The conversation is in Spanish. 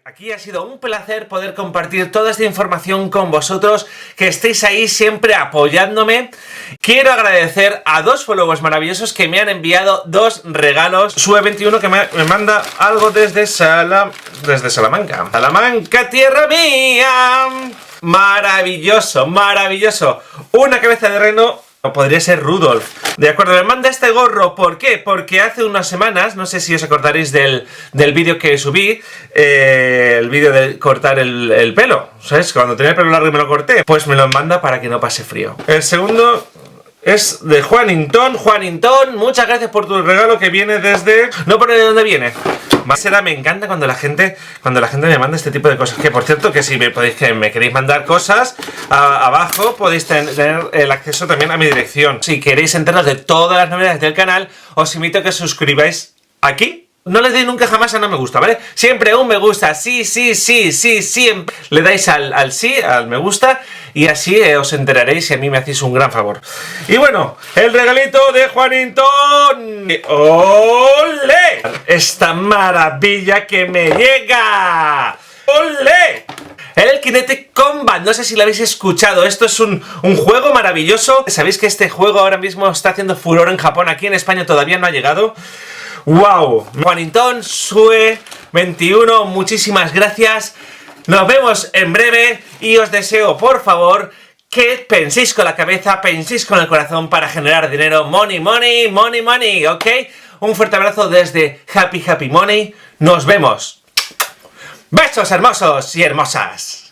Aquí ha sido un placer poder compartir toda esta información con vosotros, que estéis ahí siempre apoyándome. Quiero agradecer a dos followers maravillosos que me han enviado dos regalos. Sue21, que me manda algo desde Salamanca. Salamanca, tierra mía. Maravilloso, maravilloso. Una cabeza de reno. O podría ser Rudolf. De acuerdo, me manda este gorro. ¿Por qué? Porque hace unas semanas, no sé si os acordaréis del vídeo que subí, el vídeo de cortar el pelo, ¿sabes? Cuando tenía el pelo largo y me lo corté, pues me lo manda para que no pase frío. El segundo es de Juanintón. Juanintón, muchas gracias por tu regalo, que viene desde... No pone de dónde viene. Me encanta cuando la gente me manda este tipo de cosas. Que por cierto, que si me queréis mandar cosas, abajo podéis tener el acceso también a mi dirección. Si queréis enteraros de todas las novedades del canal, os invito a que os suscribáis aquí. No le deis nunca jamás a no me gusta, ¿vale? Siempre un me gusta, sí, siempre. Le dais al sí, al me gusta, y así os enteraréis y a mí me hacéis un gran favor. Y bueno, el regalito de Juanintón. ¡Olé! Esta maravilla que me llega. ¡Olé! El Kinetic Combat, no sé si lo habéis escuchado, esto es un juego maravilloso. Sabéis que este juego ahora mismo está haciendo furor en Japón, aquí en España todavía no ha llegado. ¡Wow! Juanintón, Sue21, muchísimas gracias. Nos vemos en breve y os deseo, por favor, que penséis con la cabeza, penséis con el corazón para generar dinero. Money, money, money, money, ¿ok? Un fuerte abrazo desde Happy Happy Money. Nos vemos. Besos hermosos y hermosas.